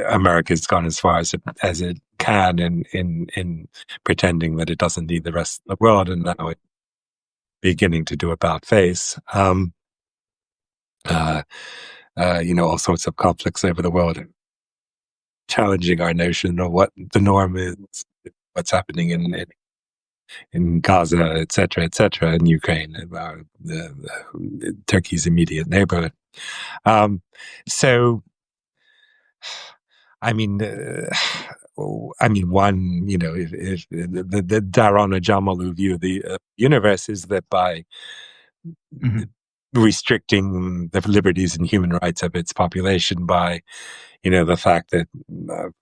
Speaker 2: America's gone as far as it can in pretending that it doesn't need the rest of the world, and now it's beginning to do about face. Uh, all sorts of conflicts over the world, challenging our notion of what the norm is, what's happening in in Gaza, etc., in Ukraine, Turkey's immediate neighborhood. Um, so, I mean, one, if the Darana Jamalu view of the universe is that by
Speaker 1: Mhm.
Speaker 2: restricting the liberties and human rights of its population, by the fact that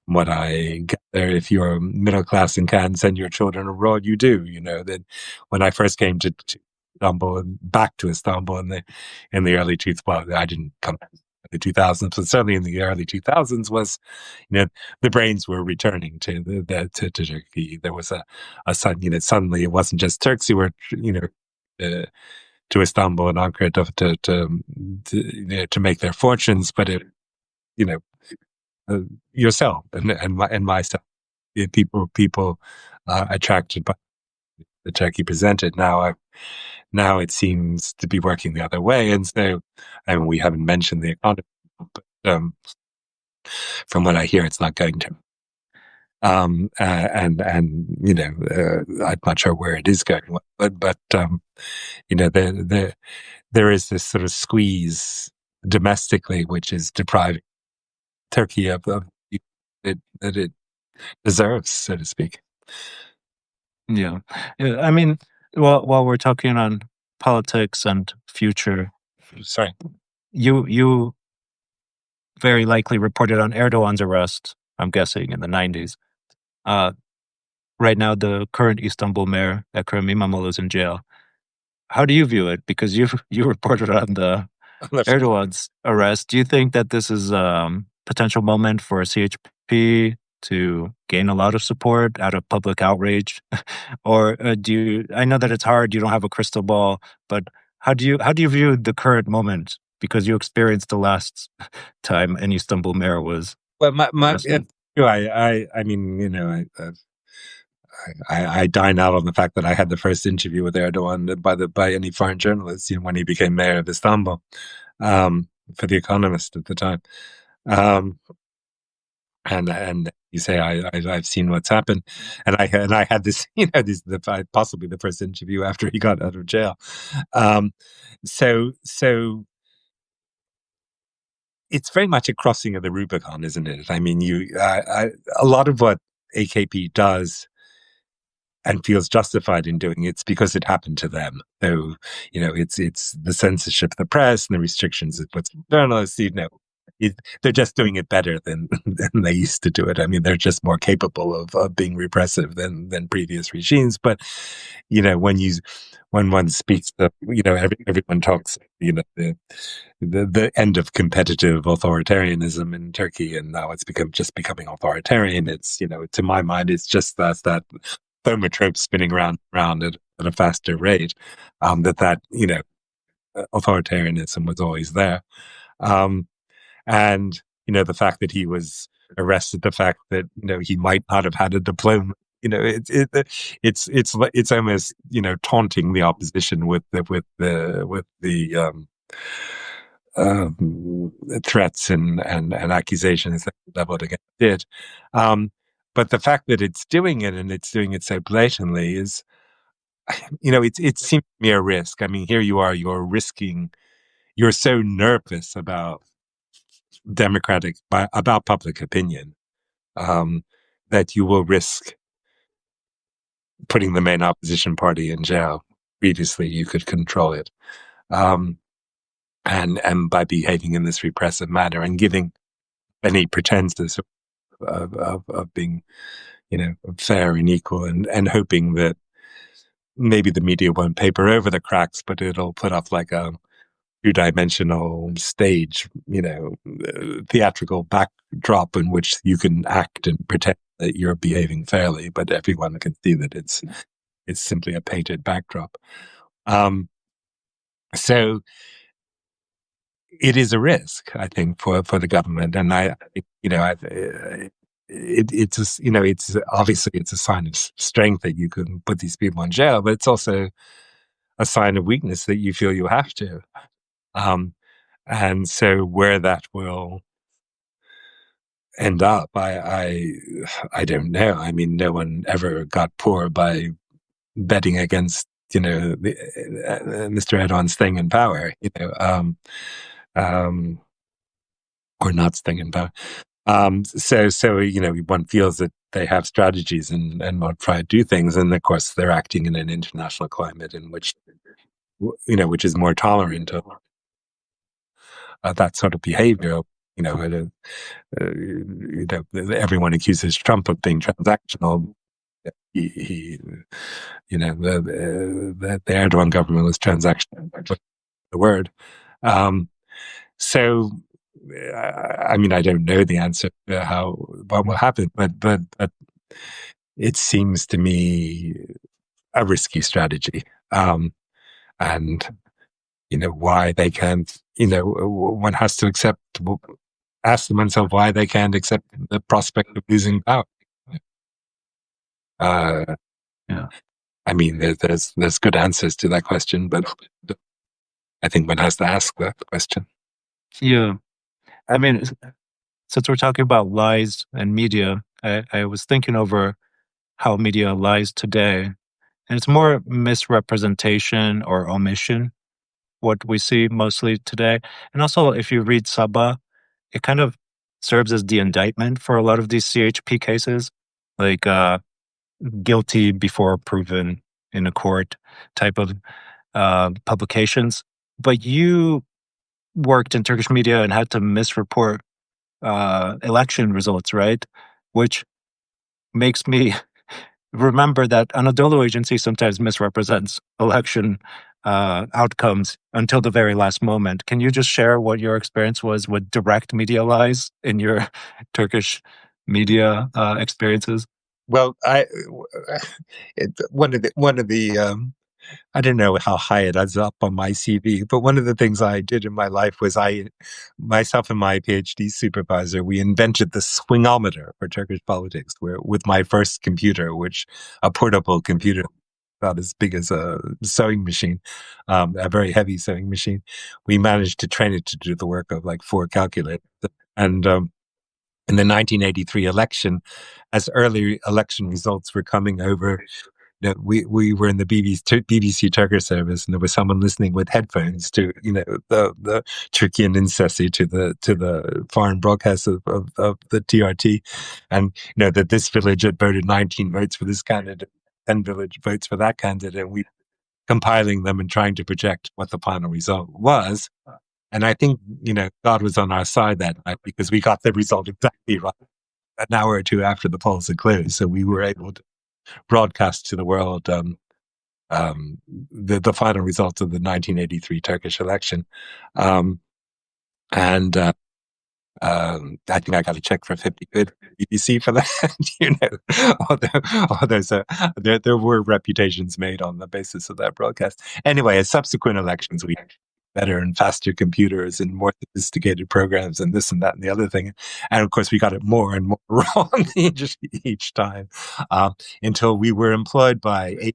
Speaker 2: what I gather, if you're middle class and can send your children abroad, you do. That when I first came to Istanbul and back to Istanbul in the early well, I didn't come in the 2000s, but certainly in the early 2000s was, the brains were returning to to Turkey. There was a suddenly it wasn't just Turks who were, uh, to Istanbul and Ankara to make their fortunes, but it, you know, yourself and myself, people attracted by the Turkey presented. Now it seems to be working the other way, and so, I mean, we haven't mentioned the economy, but from what I hear, it's not going to. I'm not sure where it is going, but there is this sort of squeeze domestically, which is depriving Turkey of that it deserves, so to speak.
Speaker 1: Yeah. Yeah, I mean, while we're talking on politics and future,
Speaker 2: Sorry.
Speaker 1: you very likely reported on Erdogan's arrest, I'm guessing, in the 90s. Uh, right now, the current Istanbul mayor, Ekrem İmamoğlu, is in jail. How do you view it? Because you reported on the Erdogan's arrest. Do you think that this is a potential moment for CHP to gain a lot of support out of public outrage? Or do you, I know that it's hard, you don't have a crystal ball, but how do you view the current moment? Because you experienced the last time an Istanbul mayor was
Speaker 2: Well,
Speaker 1: arrested.
Speaker 2: I mean, I dine out on the fact that I had the first interview with Erdogan by any foreign journalist, when he became mayor of Istanbul, for The Economist at the time. And you say I've seen what's happened, and I had this, possibly the first interview after he got out of jail. So it's very much a crossing of the Rubicon, isn't it? I mean, a lot of what AKP does and feels justified in doing it's because it happened to them. So, it's the censorship of the press and the restrictions it puts on journalists. They're just doing it better than they used to do it. I mean, they're just more capable of being repressive than previous regimes. But when one speaks, everyone talks, the end of competitive authoritarianism in Turkey, and now it's becoming authoritarian. It's, to my mind, it's just that thermotrope spinning round at a faster rate. That authoritarianism was always there. And the fact that he was arrested, the fact that he might not have had a diploma, it's almost taunting the opposition with the threats and accusations that leveled against it. But the fact that it's doing it, and it's doing it so blatantly, is, it seems to me a risk. I mean, here you are, you're so nervous about about public opinion, that you will risk putting the main opposition party in jail. Previously, you could control it, um, and by behaving in this repressive manner and giving any pretenses of being, fair and equal, and hoping that maybe the media won't paper over the cracks, but it'll put up like a two-dimensional stage, theatrical backdrop in which you can act and pretend that you're behaving fairly, but everyone can see that it's simply a painted backdrop. So it is a risk, I think, for the government, and it's just, it's obviously it's a sign of strength that you can put these people in jail, but it's also a sign of weakness that you feel you have to. And so where that will end up, I don't know. I mean, no one ever got poor by betting against, Mr. Erdoğan staying in power, um, or not staying in power. So one feels that they have strategies and will try to do things, and of course they're acting in an international climate in which which is more tolerant of that sort of behavior. You know, everyone accuses Trump of being transactional. He the Erdogan government was transactional. The word. Um, so, I mean, I don't know the answer to what will happen, but it seems to me a risky strategy. And why they can't. One has to ask oneself why they can't accept the prospect of losing power.
Speaker 1: Yeah.
Speaker 2: I mean, there's good answers to that question, but I think one has to ask that question.
Speaker 1: Yeah. I mean, since we're talking about lies and media, I was thinking over how media lies today, and it's more misrepresentation or omission, what we see mostly today. And also, if you read Sabah, it kind of serves as the indictment for a lot of these CHP cases, like guilty before proven in a court type of publications. But you worked in Turkish media and had to misreport election results, right? Which makes me remember that Anadolu Agency sometimes misrepresents election outcomes until the very last moment. Can you just share what your experience was with direct media lies in your Turkish media experiences?
Speaker 2: Well, one of the I don't know how high it adds up on my CV, but one of the things I did in my life was myself and my PhD supervisor, we invented the swingometer for Turkish politics, where with my first computer, which a portable computer about as big as a sewing machine, a very heavy sewing machine, we managed to train it to do the work of like 4 calculators. And in the 1983 election, as early election results were coming over, we were in the BBC Turkish service, and there was someone listening with headphones to the Turkey and Sesi to the foreign broadcast of the TRT, and that this village had voted 19 votes for this candidate, 10 village votes for that candidate, and we compiling them and trying to project what the final result was. And I think God was on our side that night, because we got the result exactly right an hour or two after the polls had closed, so we were able to broadcast to the world the final results of the 1983 Turkish election. And I think I got a check for 50 quid BBC for that. Although there were reputations made on the basis of that broadcast. Anyway, at subsequent elections, we better and faster computers and more sophisticated programs and this and that and the other thing. And of course, we got it more and more wrong each time, until we were employed by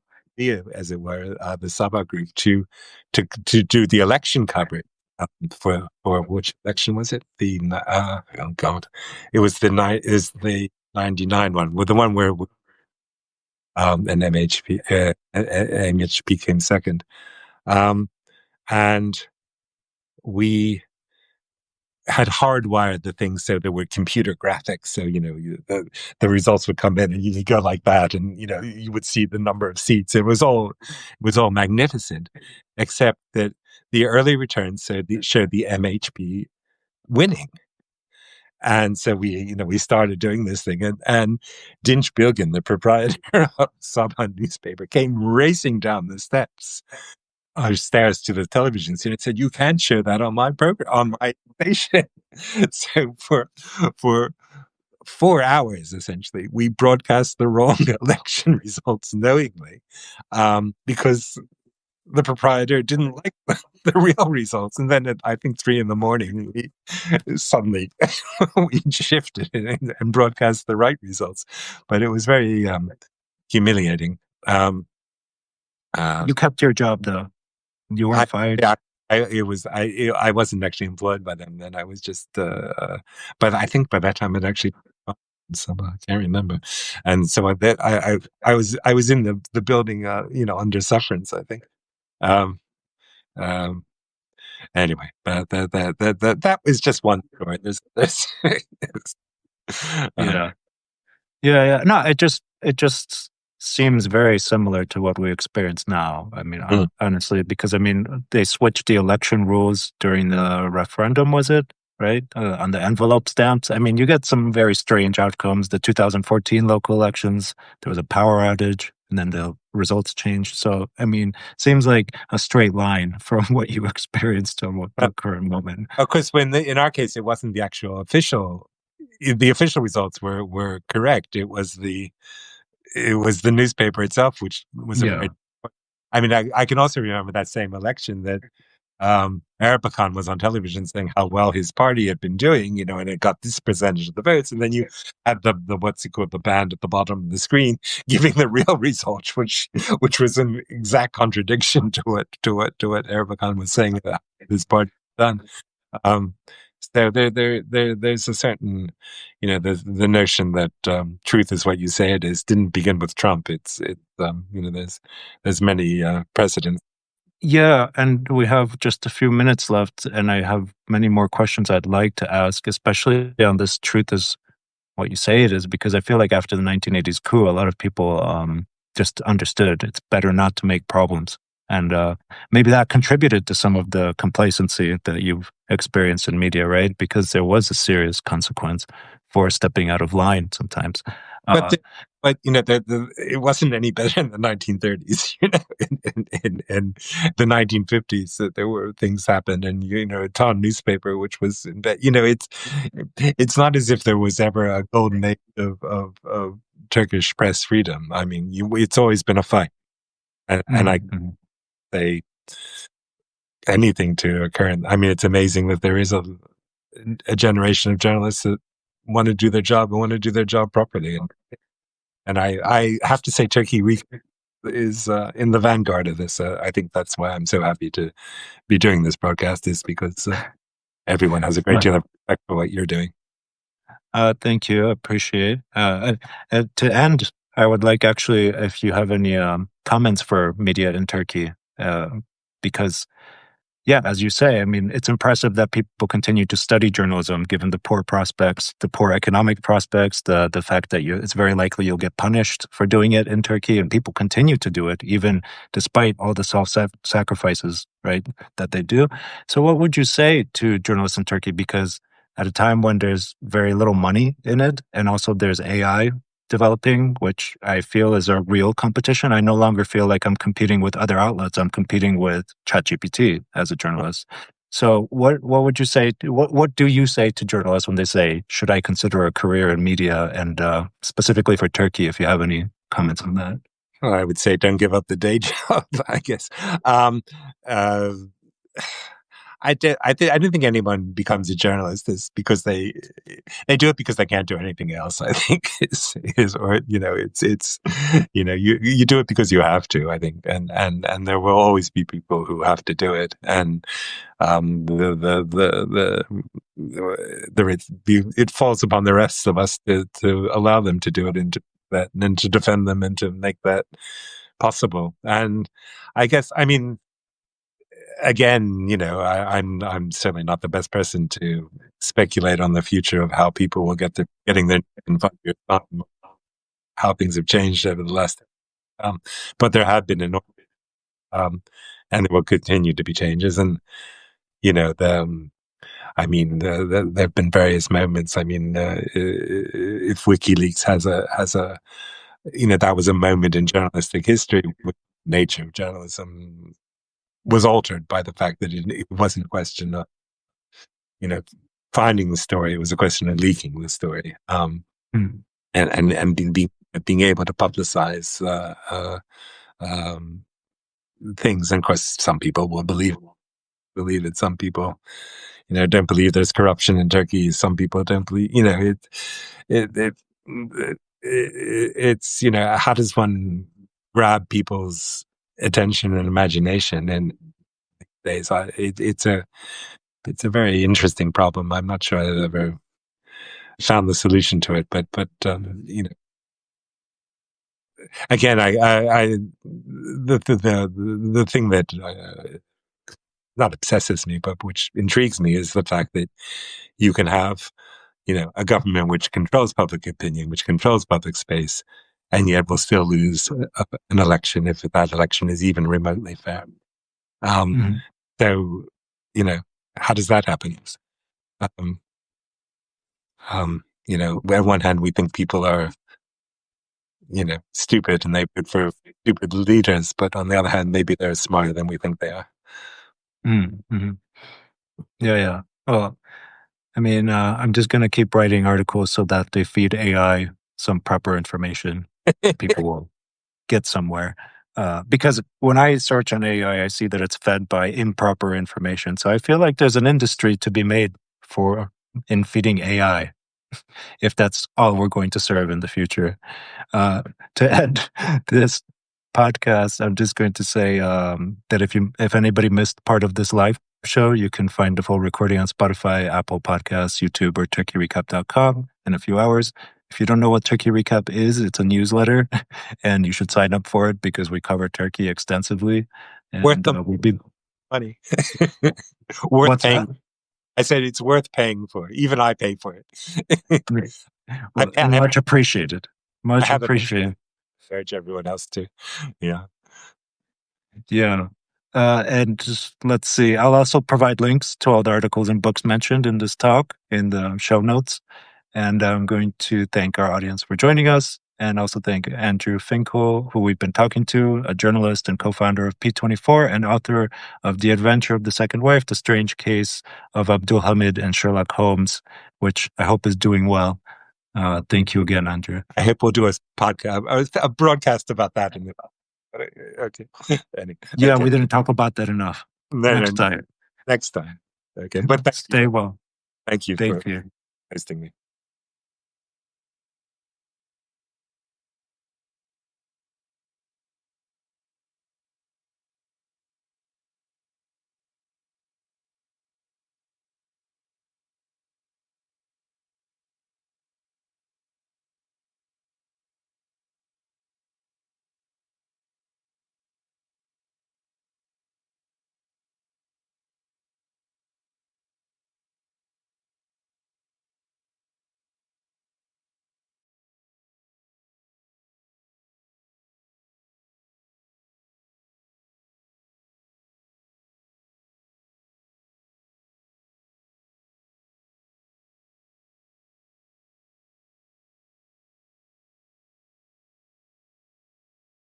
Speaker 2: as it were, the Sabah group to do the election coverage. For which election was it? Oh God, it was the 99 one, with the one where an MHP came second, and we had hardwired the thing so there were computer graphics. So the results would come in, and you go like that, and you would see the number of seats. It was all magnificent, except that the early returns showed the MHP winning. And so we started doing this thing, and Dinç Bilgin, the proprietor of Sabah newspaper, came racing down the stairs to the television scene and said, "You can't show that on my program, on my station." So for 4 hours, essentially, we broadcast the wrong election results knowingly, because the proprietor didn't like the real results. And then at, I think, 3 in the morning, we suddenly we shifted and broadcast the right results. But it was very humiliating.
Speaker 1: You kept your job, though. You weren't fired.
Speaker 2: Yeah, I wasn't actually employed by them then. I was just, but I think by that time it actually, Somehow I can't remember. And so I was in the building, under sufferance, I think. Um, um, anyway, but that was just one story. Uh,
Speaker 1: Yeah. Yeah, yeah. No, it just seems very similar to what we experience now. I mean,
Speaker 2: mm.
Speaker 1: honestly, because I mean, they switched the election rules during the referendum, was it? Right? On the envelope stamps. I mean, you get some very strange outcomes. The 2014 local elections, there was a power outage, and then the results changed. So, I mean, seems like a straight line from what you experienced to what
Speaker 2: Uh,
Speaker 1: the current moment.
Speaker 2: of course, in our case, it wasn't the actual official. The official results were correct. It was the newspaper itself, which was a
Speaker 1: Yeah.
Speaker 2: very. I mean, I can also remember that same election that Erbakan was on television saying how well his party had been doing, and it got this percentage of the votes. And then you had the what's it called, the band at the bottom of the screen giving the real result, which was an exact contradiction to what Erbakan was saying about his party had done. Um, so there's a certain, the notion that truth is what you say it is didn't begin with Trump. There's many precedents.
Speaker 1: Yeah, and we have just a few minutes left, and I have many more questions I'd like to ask, especially on this truth is what you say it is, because I feel like after the 1980s coup, a lot of people just understood it's better not to make problems. And maybe that contributed to some of the complacency that you've experienced in media, right? Because there was a serious consequence for stepping out of line sometimes.
Speaker 2: But
Speaker 1: Uh,
Speaker 2: it wasn't any better in the 1930s. In the 1950s, that there were things happened, and a Ton newspaper, which was, it's not as if there was ever a golden age of Turkish press freedom. I mean, it's always been a fight, and I
Speaker 1: mhm.
Speaker 2: say anything to occur. I mean, it's amazing that there is a generation of journalists that want to do their job and want to do their job properly. And I have to say, Turkey Week is in the vanguard of this. I think that's why I'm so happy to be doing this broadcast, is because everyone has a great deal of respect for what you're doing.
Speaker 1: Thank you. I appreciate. To end, I would like actually if you have any comments for media in Turkey, because yeah, as you say, I mean, it's impressive that people continue to study journalism given the poor prospects, the poor economic prospects, the fact that it's very likely you'll get punished for doing it in Turkey, and people continue to do it even despite all the self-sacrifices, right, that they do. So, what would you say to journalists in Turkey? Because at a time when there's very little money in it, and also there's AI developing, which I feel is a real competition. I no longer feel like I'm competing with other outlets. I'm competing with ChatGPT as a journalist. So what would you say? What do you say to journalists when they say, "Should I consider a career in media?" And specifically for Turkey, if you have any comments on that.
Speaker 2: Well, I would say don't give up the day job, I guess. Uh, I don't think anyone becomes a journalist is because they do it because they can't do anything else. I think is or it's you do it because you have to. I think, and there will always be people who have to do it, and it falls upon the rest of us to allow them to do it, and to that, and to defend them, and to make that possible. And I guess, I mean, again, I'm certainly not the best person to speculate on the future of how people will getting their in 5 years time, how things have changed over the last. But there have been enormous, um, and there will continue to be changes, and the. I mean, there have been various moments. I mean, if WikiLeaks has a, that was a moment in journalistic history. The nature of journalism was altered by the fact that it wasn't a question of, you know, finding the story. It was a question of leaking the story,
Speaker 1: Mm,
Speaker 2: and being able to publicize um, things. And of course, some people will believe it. Some people, don't believe there's corruption in Turkey. Some people don't believe, it, it, it's, how does one grab people's attention and imagination in days? It's a very interesting problem. I'm not sure I've ever found the solution to it. But again, the thing that not obsesses me, but which intrigues me, is the fact that you can have, a government which controls public opinion, which controls public space, and yet will still lose an election if that election is even remotely fair.
Speaker 1: Mm-hmm.
Speaker 2: So, how does that happen? Um, on one hand, we think people are, stupid and they vote for stupid leaders, but on the other hand, maybe they're smarter than we think they are.
Speaker 1: Mm-hmm. Yeah, yeah. Well, I mean, I'm just going to keep writing articles so that they feed AI some proper information. People will get somewhere. Because when I search on AI, I see that it's fed by improper information. So I feel like there's an industry to be made in feeding AI, if that's all we're going to serve in the future. To end this podcast, I'm just going to say that if anybody missed part of this live show, you can find the full recording on Spotify, Apple Podcasts, YouTube, or turkeyrecap.com in a few hours. If you don't know what Turkey Recap is, it's a newsletter, and you should sign up for it because we cover Turkey extensively.
Speaker 2: Worth
Speaker 1: And
Speaker 2: the
Speaker 1: we'll be
Speaker 2: money. Worth
Speaker 1: what's
Speaker 2: paying.
Speaker 1: that?
Speaker 2: I said it's worth paying for. Even I pay for it.
Speaker 1: Well,
Speaker 2: I
Speaker 1: much appreciated. Much
Speaker 2: have a
Speaker 1: appreciated.
Speaker 2: urge everyone else to. Yeah.
Speaker 1: Yeah. And just, let's see. I'll also provide links to all the articles and books mentioned in this talk in the show notes. And I'm going to thank our audience for joining us, and also thank Andrew Finkel, who we've been talking to, a journalist and co-founder of P24 and author of The Adventure of the Second Wife, The Strange Case of Abdul Hamid and Sherlock Holmes, which I hope is doing well. Thank you again, Andrew.
Speaker 2: I hope we'll do a podcast, a broadcast about that in the. Okay.
Speaker 1: Yeah,
Speaker 2: Okay.
Speaker 1: we didn't talk about that enough. Next time.
Speaker 2: Next time. Okay. But
Speaker 1: Stay well.
Speaker 2: thank you for
Speaker 1: Thank you.
Speaker 2: hosting me.